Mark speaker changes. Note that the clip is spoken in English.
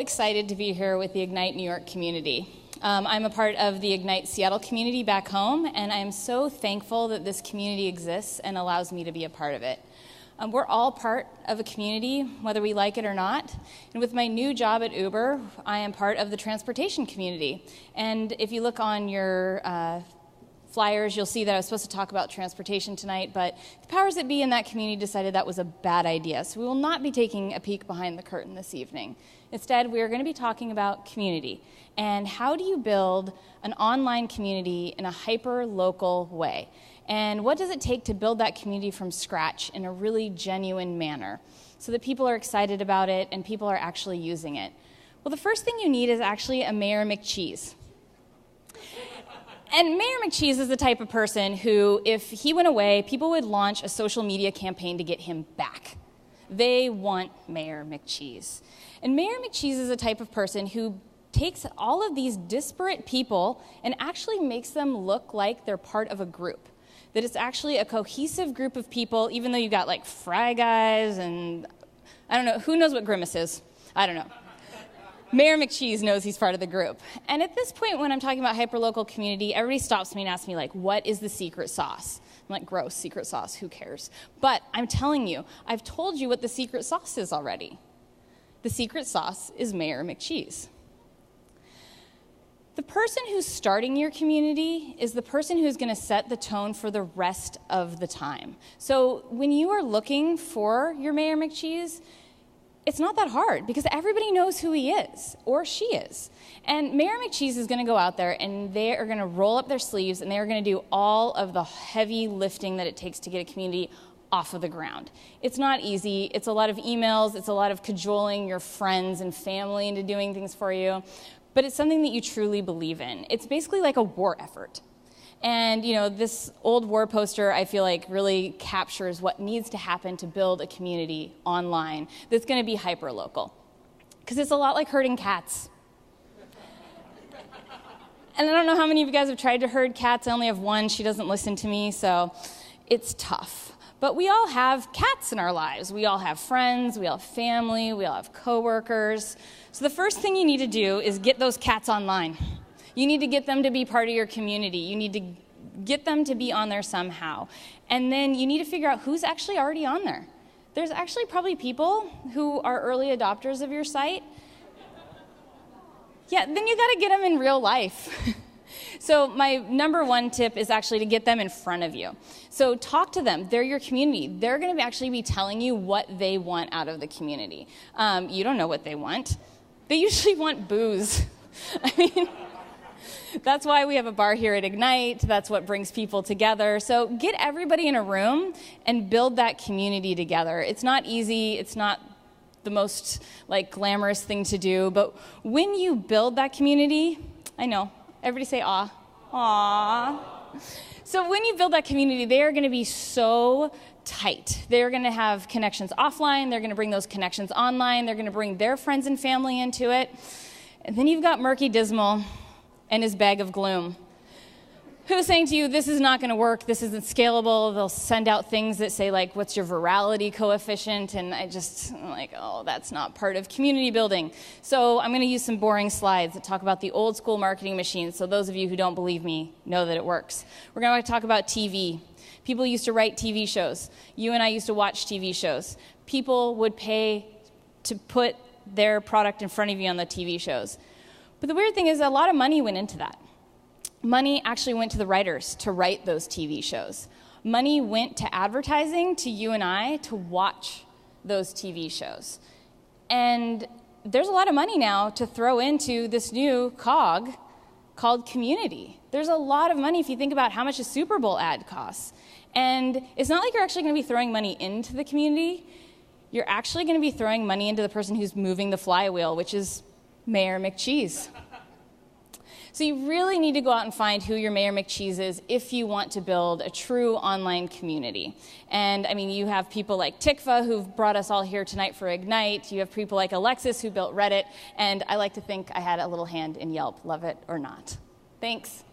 Speaker 1: excited to be here with the Ignite New York community. I'm a part of the Ignite Seattle community back home, and I'm so thankful that this community exists and allows me to be a part of it. We're all part of a community, whether we like it or not. And with my new job at Uber, I am part of the transportation community. And if you look on your flyers, you'll see that I was supposed to talk about transportation tonight, but the powers that be in that community decided that was a bad idea. So we will not be taking a peek behind the curtain this evening. Instead, we are going to be talking about community and how do you build an online community in a hyper-local way. And what does it take to build that community from scratch in a really genuine manner so that people are excited about it and people are actually using it? Well, the first thing you need is actually a Mayor McCheese. And Mayor McCheese is the type of person who, if he went away, people would launch a social media campaign to get him back. They want Mayor McCheese. And Mayor McCheese is the type of person who takes all of these disparate people and actually makes them look like they're part of a group. That it's actually a cohesive group of people, even though you've got like Fry Guys and, I don't know, who knows what Grimace is? I don't know. Mayor McCheese knows he's part of the group. And at this point, when I'm talking about hyperlocal community, everybody stops me and asks me, like, what is the secret sauce? I'm like, gross, secret sauce, who cares? But I'm telling you, I've told you what the secret sauce is already. The secret sauce is Mayor McCheese. The person who's starting your community is the person who's going to set the tone for the rest of the time. So when you are looking for your Mayor McCheese, it's not that hard because everybody knows who he is or she is. And Mayor McCheese is going to go out there and they are going to roll up their sleeves and they are going to do all of the heavy lifting that it takes to get a community off of the ground. It's not easy. It's a lot of emails. It's a lot of cajoling your friends and family into doing things for you. But it's something that you truly believe in. It's basically like a war effort. And, you know, this old war poster, I feel like, really captures what needs to happen to build a community online that's going to be hyperlocal. Because it's a lot like herding cats. And I don't know how many of you guys have tried to herd cats. I only have one. She doesn't listen to me, so it's tough. But we all have cats in our lives. We all have friends. We all have family. We all have coworkers. So the first thing you need to do is get those cats online. You need to get them to be part of your community. You need to get them to be on there somehow. And then you need to figure out who's actually already on there. There's actually probably people who are early adopters of your site. Yeah, then you got to get them in real life. So my number one tip is actually to get them in front of you. So talk to them. They're your community. They're going to actually be telling you what they want out of the community. You don't know what they want. They usually want booze. I mean, that's why we have a bar here at Ignite. That's what brings people together. So get everybody in a room and build that community together. It's not easy. It's not the most like glamorous thing to do. But when you build that community, I know, everybody say aw. Aw. So when you build that community, they are going to be so tight. They're going to have connections offline. They're going to bring those connections online. They're going to bring their friends and family into it. And then you've got Murky Dismal and his bag of gloom, who's saying to you, this is not going to work, this isn't scalable. They'll send out things that say, like, what's your virality coefficient? And I'm like, oh, that's not part of community building. So I'm going to use some boring slides that talk about the old school marketing machines, so those of you who don't believe me know that it works. We're going to talk about TV. People used to write TV shows. You and I used to watch TV shows. People would pay to put their product in front of you on the TV shows. But the weird thing is a lot of money went into that. Money actually went to the writers to write those TV shows. Money went to advertising, to you and I, to watch those TV shows. And there's a lot of money now to throw into this new cog called community. There's a lot of money if you think about how much a Super Bowl ad costs. And it's not like you're actually going to be throwing money into the community. You're actually going to be throwing money into the person who's moving the flywheel, which is Mayor McCheese. So you really need to go out and find who your Mayor McCheese is if you want to build a true online community. And I mean, you have people like Tikva who've brought us all here tonight for Ignite. You have people like Alexis who built Reddit. And I like to think I had a little hand in Yelp, love it or not. Thanks.